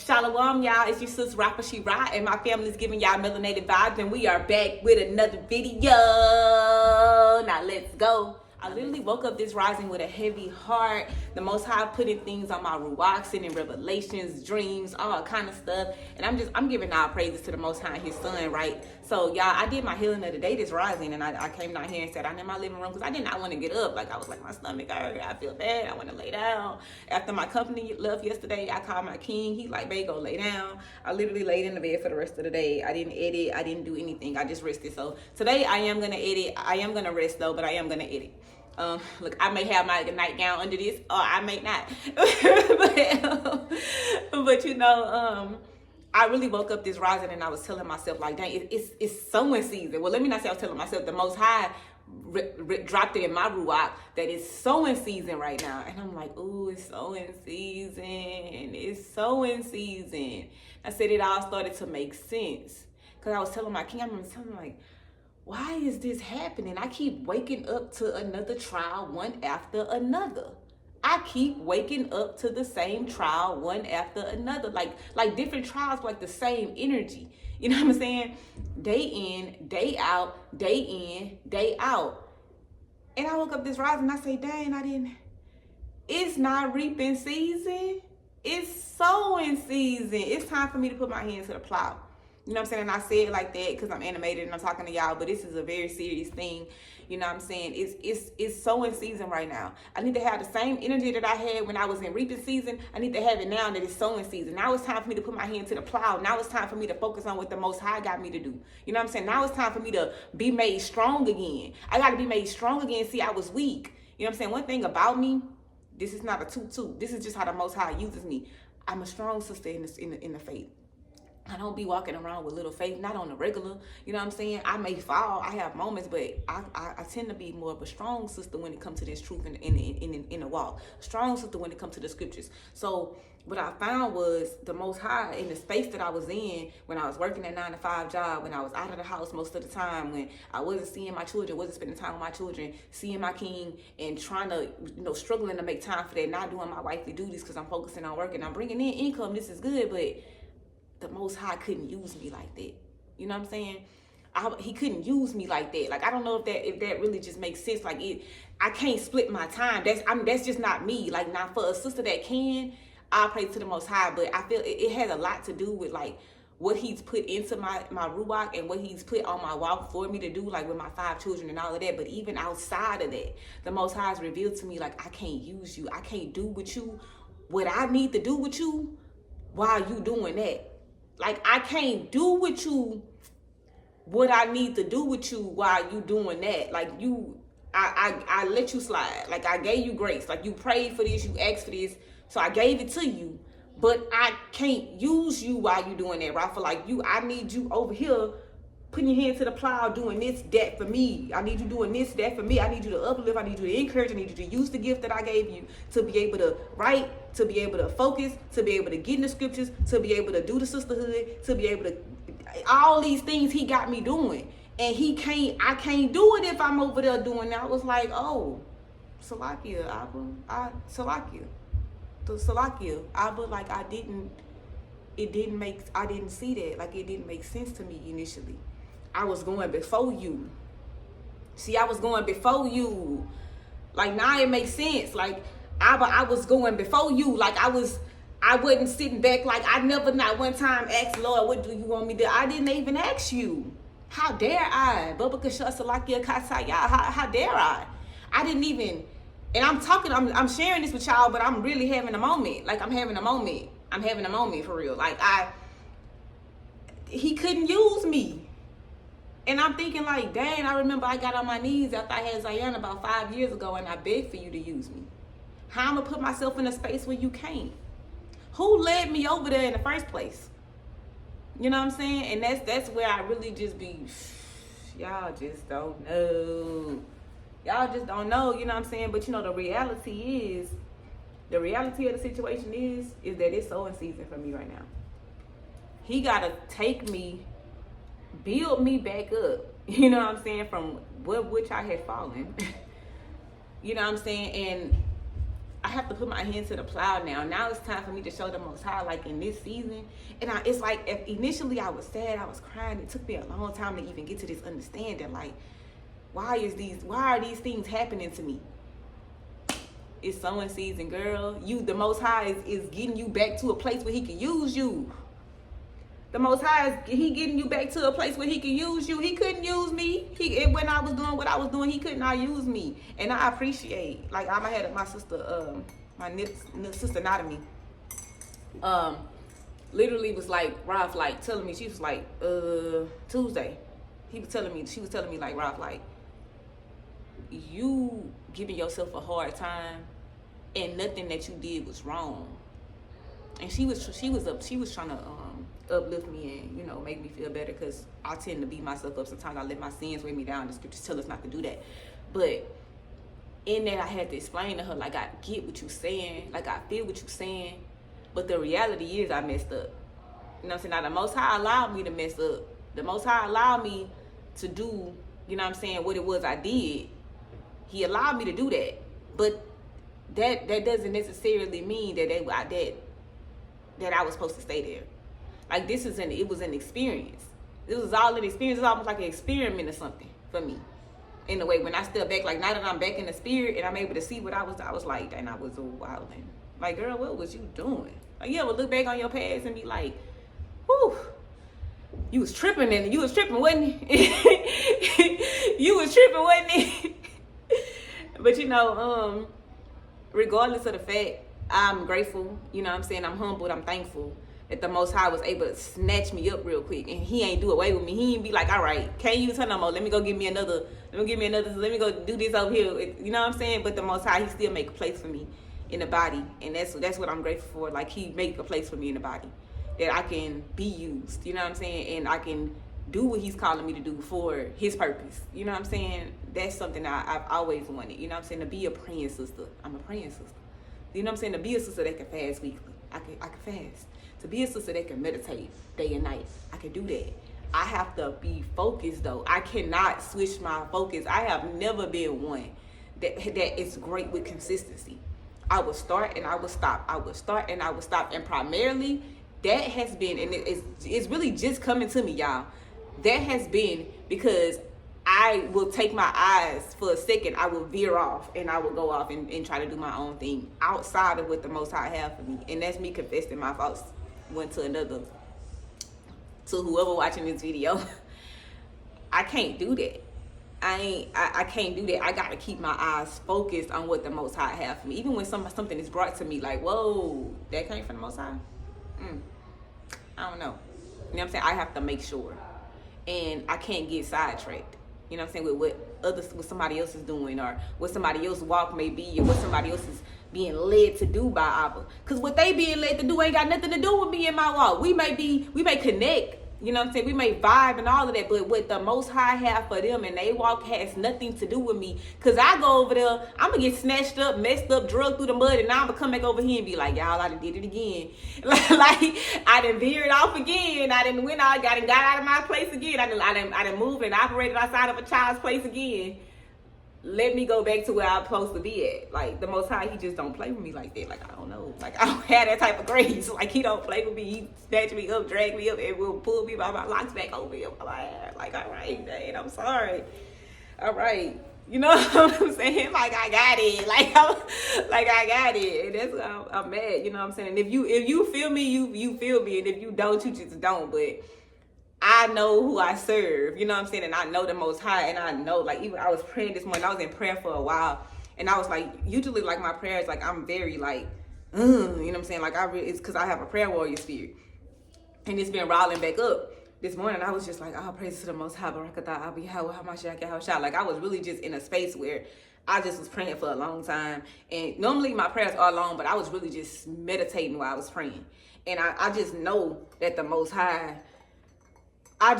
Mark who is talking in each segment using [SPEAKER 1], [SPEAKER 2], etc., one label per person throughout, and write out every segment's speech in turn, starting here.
[SPEAKER 1] Shalom, y'all. It's your sis Rapha, Sheerah, and my family is giving y'all melanated vibes, and we are back with another video. Now let's go. I literally woke up this rising with a heavy heart. The Most High putting things on my ruach, sending revelations, dreams, all kind of stuff. And I'm giving all praises to the Most High and His Son, right? So, y'all, I did my healing of the day this rising, and I came down here and sat down in my living room because I did not want to get up. Like, I was like, my stomach hurt. I feel bad. I want to lay down. After my company left yesterday, I called my king. He like, babe, go lay down. I literally laid in the bed for the rest of the day. I didn't edit. I didn't do anything. I just rested. So, today I am going to edit. I am going to rest, though, but I am going to edit. Look, I may have my nightgown under this, or I may not. but you know, I really woke up this rising and I was telling myself, like, dang, it's sowing season. Well, let me not say I was telling myself. The Most High dropped it in my ruach that it's sowing season right now. And I'm like, ooh, it's sowing season. It's sowing season. I said it all started to make sense. Because I was telling my king, I remember telling him, like, why is this happening? I keep waking up to another trial, one after another. I keep waking up to the same trial, one after another. Like different trials, like the same energy. You know what I'm saying? Day in, day out, day in, day out. And I woke up this rising and I say, dang, it's not reaping season. It's sowing season. It's time for me to put my hands to the plow. You know what I'm saying? And I say it like that because I'm animated and I'm talking to y'all, but this is a very serious thing. You know what I'm saying? It's sowing season right now. I need to have the same energy that I had when I was in reaping season. I need to have it now that it's sowing season. Now it's time for me to put my hand to the plow. Now it's time for me to focus on what the Most High got me to do. You know what I'm saying? Now it's time for me to be made strong again. I got to be made strong again. See, I was weak. You know what I'm saying? One thing about me, this is not a toot-toot. This is just how the Most High uses me. I'm a strong sister in the faith. I don't be walking around with little faith, not on the regular. You know what I'm saying? I may fall. I have moments, but I tend to be more of a strong sister when it comes to this truth in the walk. Strong sister when it comes to the scriptures. So what I found was the Most High in the space that I was in when I was working that 9-to-5 job, when I was out of the house most of the time, when I wasn't seeing my children, wasn't spending time with my children, seeing my king and trying to, struggling to make time for that, not doing my wifely duties because I'm focusing on work and I'm bringing in income. This is good, but the Most High couldn't use me like that. You know what I'm saying? He couldn't use me like that. Like, I don't know if that really just makes sense. Like, I can't split my time. That's just not me. Like, now for a sister that can, I pray to the Most High. But I feel it has a lot to do with like what He's put into my ruach and what He's put on my walk for me to do, like with my 5 children and all of that. But even outside of that, the Most High has revealed to me, like, I can't use you. I can't do with you what I need to do with you while you doing that. Like, I can't do with you what I need to do with you while you doing that. Like, I let you slide. Like, I gave you grace. Like, you prayed for this, you asked for this, so I gave it to you. But I can't use you while you doing that, Rapha. Like, I need you over here putting your hand to the plow, doing this, that for me. I need you doing this, that for me. I need you to uplift. I need you to encourage. I need you to use the gift that I gave you to be able to write, to be able to focus, to be able to get in the scriptures, to be able to do the sisterhood, to be able to, all these things He got me doing. And I can't do it if I'm over there doing that. I was like, oh, Salakia, Abba, Salakia. The Salakia, Abba, like, I didn't see that. Like, it didn't make sense to me initially. I was going before you. See, I was going before you. Like, now it makes sense. Like, I was going before you. Like, I wasn't sitting back. Like, I never not one time asked, Lord, what do you want me to do? I didn't even ask you. How dare I? How dare I? I didn't even, and I'm sharing this with y'all, but I'm really having a moment. Like, I'm having a moment for real. Like, He couldn't use me. And I'm thinking, like, dang, I remember I got on my knees after I had Zion about 5 years ago and I begged for you to use me. How I'm going to put myself in a space where you can't? Who led me over there in the first place? You know what I'm saying? And that's where I really just be, y'all just don't know. Y'all just don't know, you know what I'm saying? But, the reality of the situation is that it's sowing season for me right now. He got to take me, build me back up, you know what I'm saying, from which I had fallen. You know what I'm saying? And I have to put my hand to the plow now. Now it's time for me to show the Most High, like in this season. And it's like, if initially I was sad, I was crying. It took me a long time to even get to this understanding. Like, why are these things happening to me? It's sowing season, girl. The Most High is getting you back to a place where he can use you. The Most High he getting you back to a place where he can use you. He couldn't use me. When I was doing what I was doing, he could not use me. And I appreciate, like, I had my sister, my sister Natomy, literally was like, Rapha, like, telling me, she was like, Tuesday, she was telling me, like, Rapha, like, you giving yourself a hard time and nothing that you did was wrong. And she was trying to uplift me and, you know, make me feel better, because I tend to beat myself up sometimes. I let my sins weigh me down. The scriptures tell us not to do that. But in that, I had to explain to her, like, I get what you're saying, like, I feel what you're saying, but the reality is I messed up. You know what I'm saying? Now, the Most High allowed me to mess up. The Most High allowed me to do, you know what I'm saying, what it was I did. He allowed me to do that. But that doesn't necessarily mean that I was supposed to stay there. Like, it was an experience. It was all an experience. It's almost like an experiment or something for me. In a way, when I step back, like, now that I'm back in the spirit and I'm able to see what I was like, and I was wilding. Like, girl, what was you doing? Like, you ever look back on your past and be like, whew, you was tripping, wasn't you? You was tripping, wasn't it? But, you know, regardless of the fact, I'm grateful, you know what I'm saying? I'm humbled, I'm thankful that the Most High was able to snatch me up real quick, and he ain't do away with me. He ain't be like, all right, can't use her no more. Let me go give me another, let me go do this over here. You know what I'm saying? But the Most High, he still make a place for me in the body. And that's what I'm grateful for. Like, he make a place for me in the body that I can be used, you know what I'm saying? And I can do what he's calling me to do for his purpose. You know what I'm saying? That's something I've always wanted, you know what I'm saying? To be a praying sister. I'm a praying sister. You know what I'm saying? To be a sister that can fast weekly. I can fast. To be a sister that can meditate day and night. I can do that. I have to be focused, though. I cannot switch my focus. I have never been one that is great with consistency. I will start and I will stop. I will start and I will stop. And primarily, that has been, and it's really just coming to me, y'all. That has been because I will take my eyes for a second. I will veer off and I will go off and try to do my own thing outside of what the Most High have for me. And that's me confessing my faults one to another. To whoever watching this video, I can't do that. I can't do that. I gotta keep my eyes focused on what the Most High have for me. Even when something is brought to me, like, whoa, that came from the Most High? I don't know. You know what I'm saying? I have to make sure. And I can't get sidetracked. You know what I'm saying? With what somebody else is doing, or what somebody else's walk may be, or what somebody else is being led to do by Abba. Because what they being led to do ain't got nothing to do with me and my walk. We may connect, you know what I'm saying? We may vibe and all of that, but what the Most High have for them and they walk has nothing to do with me. Because I go over there, I'm going to get snatched up, messed up, drugged through the mud, and now I'm going to come back over here and be like, y'all, I done did it again. Like, I done veered off again. I done went out, got out of my place again. I done moved and operated outside of a child's place again. Let me go back to where I'm supposed to be at. Like, the Most High, he just don't play with me like that. Like, I don't know. Like, I don't have that type of grace. Like, he don't play with me. He snatch me up, drag me up, and will pull me by my locks back over here. Like, all right, Dad, I'm sorry. All right. You know what I'm saying? Like, I got it. Like I got it. And that's why I'm mad. You know what I'm saying? And if you feel me, you feel me. And if you don't, you just don't. But I know who I serve, you know what I'm saying? And I know the Most High, and I know, like, even I was praying this morning, I was in prayer for a while, and I was like, usually, like, my prayers, like, I'm very, like, you know what I'm saying? Like, it's because I have a prayer warrior spirit, and it's been rolling back up. This morning, I was just like, oh, praise to the Most High, Barakatah, Abi, how like, I was really just in a space where I just was praying for a long time, and normally my prayers are long, but I was really just meditating while I was praying, and I just know that the Most High, I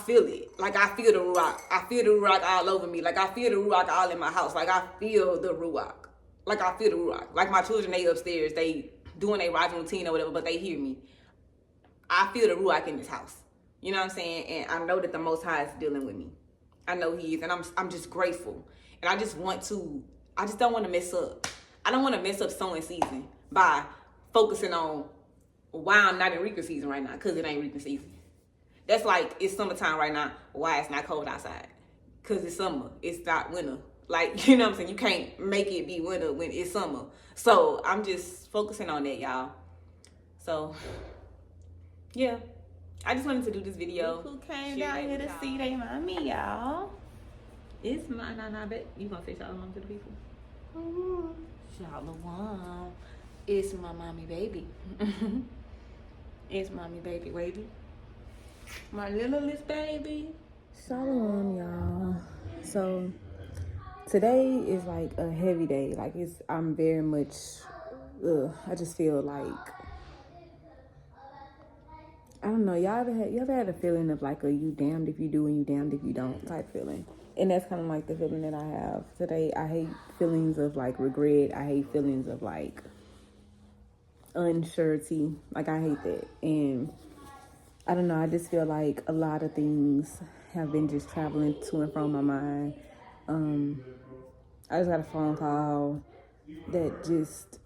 [SPEAKER 1] feel it. Like, I feel the Ruach. I feel the Ruach all over me. Like, I feel the Ruach all in my house. Like, I feel the Ruach. Like, I feel the Ruach. Like, my children, they upstairs. They doing their rising routine or whatever, but they hear me. I feel the Ruach in this house. You know what I'm saying? And I know that the Most High is dealing with me. I know he is. And I'm just grateful. And I just don't want to mess up. I don't want to mess up sowing season by focusing on why I'm not in reaping season right now, because it ain't reaping season. That's like, it's summertime right now, why it's not cold outside? Because it's summer, it's not winter. Like, you know what I'm saying? You can't make it be winter when it's summer. So I'm just focusing on that, y'all. So, yeah. I just wanted to do this video. Who came down here to see they mommy, y'all? It's my Nana, bet you gonna say shalom to the people? Shalom. It's my mommy baby. It's mommy baby wavy. My littlest baby.
[SPEAKER 2] Shalom, y'all. So today is like a heavy day. Like I'm very much. I just feel like, I don't know. You ever had a feeling of like a you damned if you do and you damned if you don't type feeling? And that's kind of like the feeling that I have today. I hate feelings of like regret. I hate feelings of like unsurety. Like I hate that. And I don't know. I just feel like a lot of things have been just traveling to and from my mind. I just got a phone call that just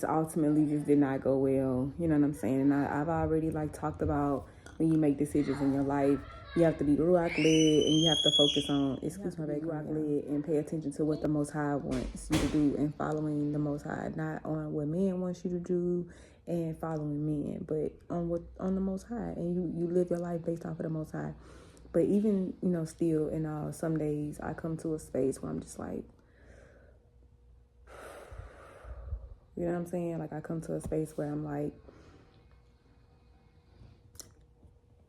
[SPEAKER 2] ultimately just did not go well. You know what I'm saying? And I've already like talked about when you make decisions in your life, you have to be Ruach led, and you have to focus on, Ruach led, and pay attention to what the Most High wants you to do, and following the Most High, not on what man wants you to do and following men, but on the Most High, and you live your life based off of the Most High. But even, still, in some days I come to a space where I'm just like, you know what I'm saying? Like I come to a space where I'm like,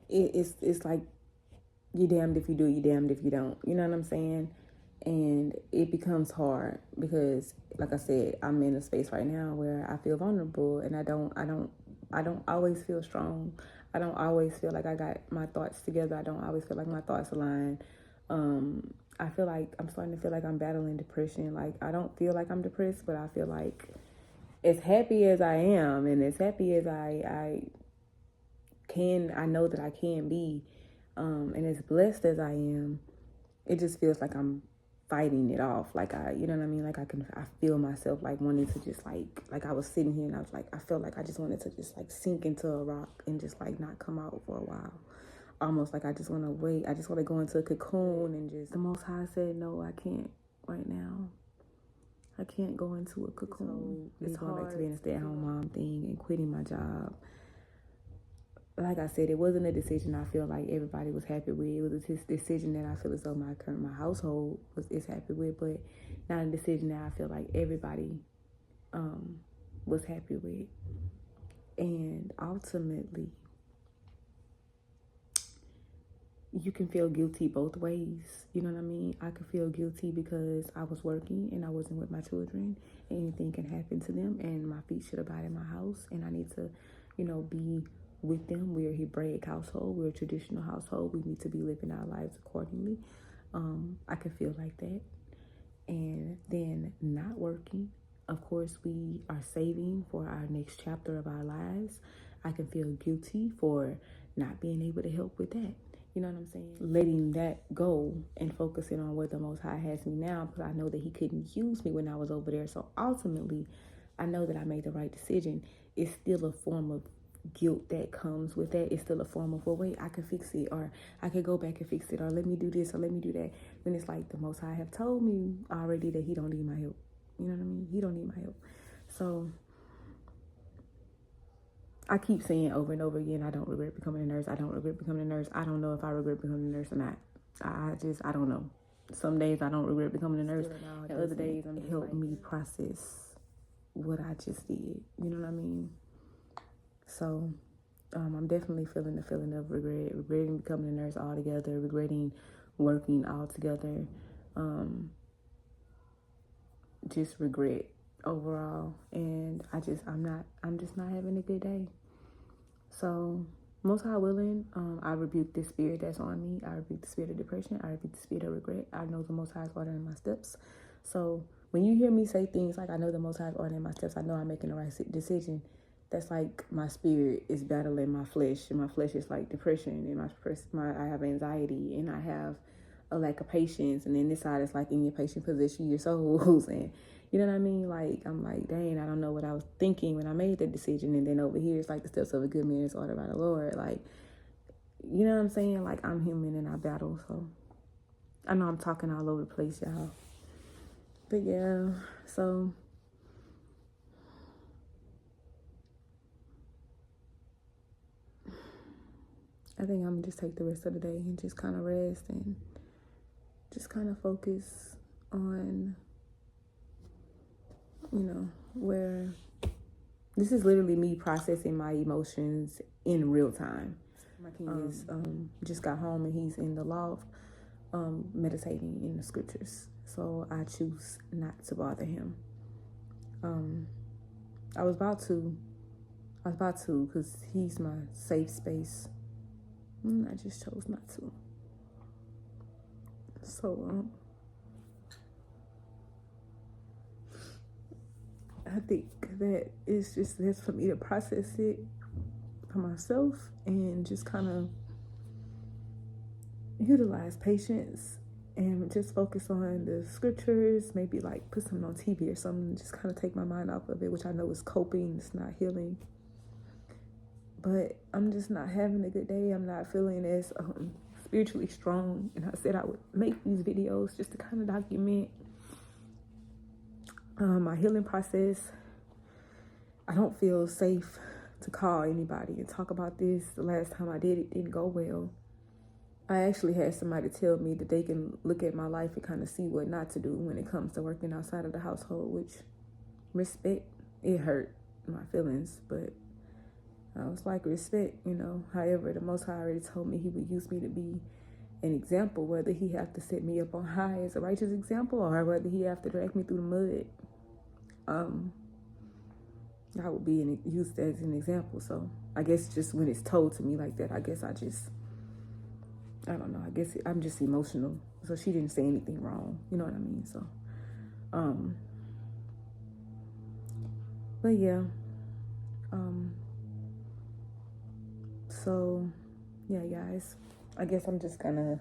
[SPEAKER 2] it's like, you damned if you do, you damned if you don't. You know what I'm saying? And it becomes hard because, like I said, I'm in a space right now where I feel vulnerable, and I don't always feel strong. I don't always feel like I got my thoughts together. I don't always feel like my thoughts align. I feel like I'm starting to feel like I'm battling depression. Like I don't feel like I'm depressed, but I feel like as happy as I am, and as happy as I know that I can be, and as blessed as I am, it just feels like I'm fighting it off. Like you know what I mean? Like I feel myself like wanting to just like I was sitting here and I was like, I felt like I just wanted to just like sink into a rock and just like not come out for a while. Almost like I just want to wait. I just want to go into a cocoon and just, the Most High said, no, I can't right now. I can't go into a cocoon. It's going back to being a stay-at-home mom thing and quitting my job. Like I said, it wasn't a decision I feel like everybody was happy with. It was a decision that I feel as though my household is happy with, but not a decision that I feel like everybody was happy with. And ultimately, you can feel guilty both ways. You know what I mean? I could feel guilty because I was working and I wasn't with my children, and anything can happen to them, and my feet should abide in my house, and I need to, be with them. We're a Hebraic household. We're a traditional household. We need to be living our lives accordingly. I could feel like that. And then not working. Of course, we are saving for our next chapter of our lives. I can feel guilty for not being able to help with that. You know what I'm saying? Letting that go and focusing on where the Most High has me now, because I know that he couldn't use me when I was over there. So ultimately, I know that I made the right decision. It's still a form of guilt that comes with that. It's still a form of, well, wait, I can fix it, or I could go back and fix it, or let me do this, or let me do that. When it's like the Most High have told me already that he don't need my help. You know what I mean? He don't need my help. So I keep saying over and over again, I don't regret becoming a nurse. I don't regret becoming a nurse. I don't know if I regret becoming a nurse or not. I don't know. Some days I don't regret becoming a nurse. And other days it helped me process what I just did. You know what I mean? So I'm definitely feeling the feeling of regretting becoming a nurse altogether, regretting working altogether. Just regret overall. And I'm just not having a good day. So Most High willing, I rebuke this spirit that's on me. I rebuke the spirit of depression. I rebuke the spirit of regret. I know the Most High is ordering my steps. So when you hear me say things like, I know the Most High is ordering my steps, I know I'm making the right decision, that's like my spirit is battling my flesh. And my flesh is like depression. And I have anxiety. And I have a lack of patience. And then this side is like, in your patient position, your soul's and You know what I mean? Like, I'm like, dang, I don't know what I was thinking when I made that decision. And then over here, it's like the steps of a good man is ordered by the Lord. Like, you know what I'm saying? Like, I'm human and I battle. So I know I'm talking all over the place, y'all. But yeah, so I think I'm gonna just take the rest of the day and just kind of rest and just kind of focus on, you know, where this is literally me processing my emotions in real time. My king is just got home and he's in the loft meditating in the scriptures. So I choose not to bother him. I was about to because he's my safe space. I just chose not to. So I think that it's just that's for me to process it for myself and just kind of utilize patience and just focus on the scriptures, maybe like put something on TV or something, just kind of take my mind off of it, which I know is coping, it's not healing. But I'm just not having a good day. I'm not feeling as spiritually strong. And I said I would make these videos just to kind of document my healing process. I don't feel safe to call anybody and talk about this. The last time I did it didn't go well. I actually had somebody tell me that they can look at my life and kind of see what not to do when it comes to working outside of the household, which respect, it hurt my feelings, but I was like, respect, you know. However, the Most High already told me he would use me to be an example, whether he have to set me up on high as a righteous example or whether he have to drag me through the mud. I would be used as an example. So I guess just when it's told to me like that, I guess I don't know. I guess I'm just emotional. So she didn't say anything wrong. You know what I mean? So, but yeah. So yeah, guys, I guess I'm just kind of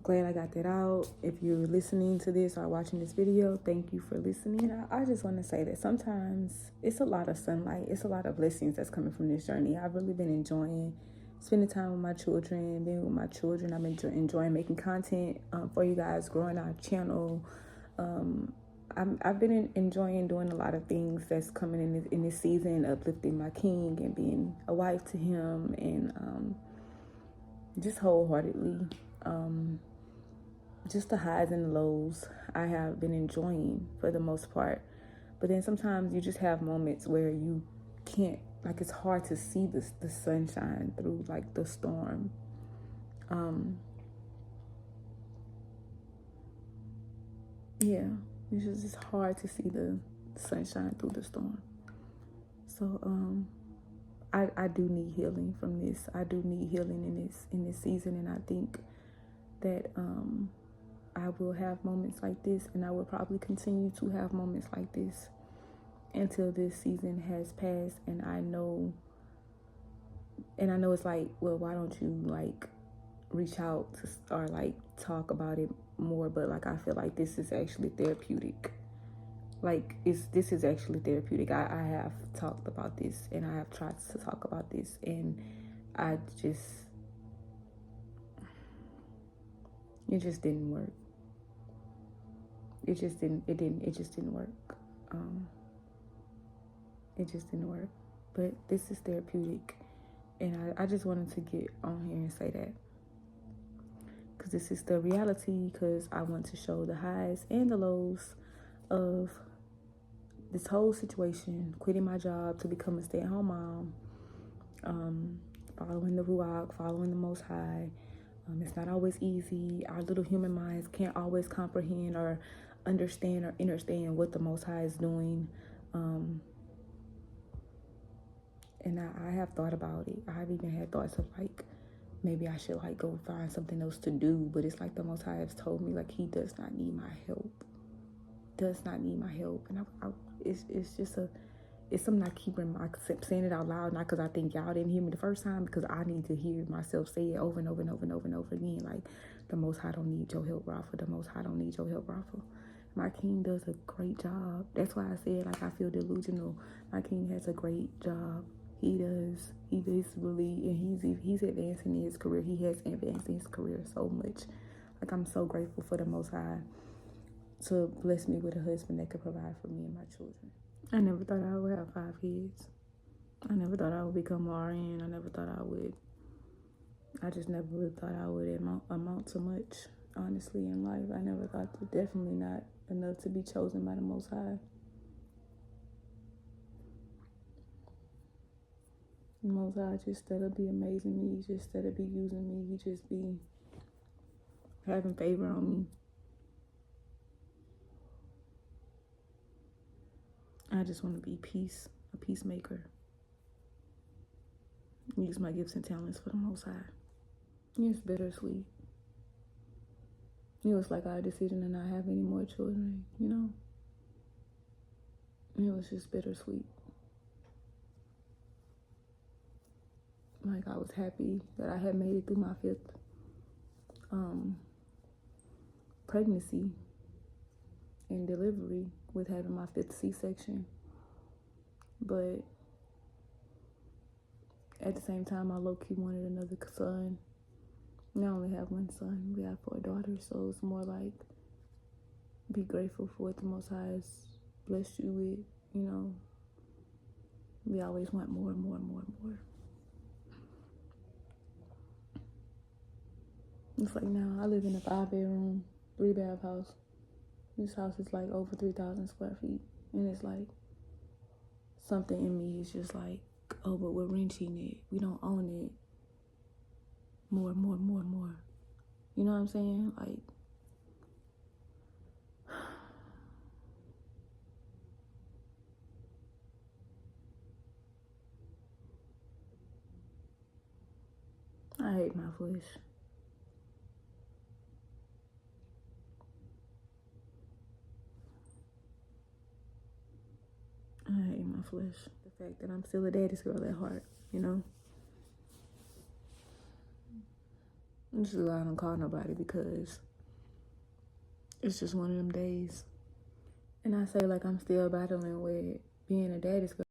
[SPEAKER 2] glad I got that out. If you're listening to this or watching this video, thank you for listening. I just want to say that sometimes it's a lot of sunlight. It's a lot of blessings that's coming from this journey. I've really been enjoying spending time with my children, being with my children. I've been enjoying making content for you guys, growing our channel. I've been enjoying doing a lot of things that's coming in this season, uplifting my king and being a wife to him, and just wholeheartedly, just the highs and the lows I have been enjoying for the most part. But then sometimes you just have moments where you can't, like, it's hard to see the sunshine through like the storm. Yeah, it's just hard to see the sunshine through the storm. So I do need healing from this. I do need healing in this season, and I think that I will have moments like this, and I will probably continue to have moments like this until this season has passed. And I know it's like, well, why don't you like reach out to, or like talk about it more? But like, I feel like this is actually therapeutic. Like, this is actually therapeutic. I have talked about this, and I have tried to talk about this, and it just didn't work. It just didn't work. It just didn't work. But this is therapeutic, and I just wanted to get on here and say that, because this is the reality, because I want to show the highs and the lows of this whole situation, quitting my job to become a stay-at-home mom, following the Ruach, following the Most High. It's not always easy. Our little human minds can't always comprehend or understand or understand what the Most High is doing. And I have thought about it. I've even had thoughts of like, maybe I should like go find something else to do. But it's like the Most High has told me, like, he does not need my help. Does not need my help. And it's something I keep saying it out loud, not because I think y'all didn't hear me the first time, because I need to hear myself say it over and over and over and over and over again. Like, the Most High don't need your help, Rapha. The Most High don't need your help, Rapha. My king does a great job. That's why I said, like, I feel delusional. My king has a great job. He does. He is really, and he's advancing in his career. He has advanced in his career so much. Like, I'm so grateful for the Most High to bless me with a husband that could provide for me and my children. I never thought I would have 5 kids. I never thought I would become RN. I never thought I would. I just never really thought I would amount to much, honestly, in life. I never thought, definitely not enough to be chosen by the Most High. The Most High just instead of be amazing me, just instead of be using me, he just be having favor on me. I just want to be a peacemaker. Use my gifts and talents for the Most High. It's bittersweet. It was like our decision to not have any more children, you know? It was just bittersweet. Like, I was happy that I had made it through my 5th pregnancy and delivery with having my 5th C-section. But at the same time, I low-key wanted another son. And I only have 1 son. We have 4 daughters, so it's more like be grateful for what the Most High has blessed you with, you know. We always want more and more and more and more. It's like now I live in a 5-bedroom, 3-bath house. This house is like over 3,000 square feet. And it's like something in me is just like, oh, but we're renting it. We don't own it. More. You know what I'm saying? Like, I hate my flesh. I hate my flesh. The fact that I'm still a daddy's girl at heart, you know? I'm just glad I don't call nobody because it's just one of them days. And I say like I'm still battling with being a daddy's girl.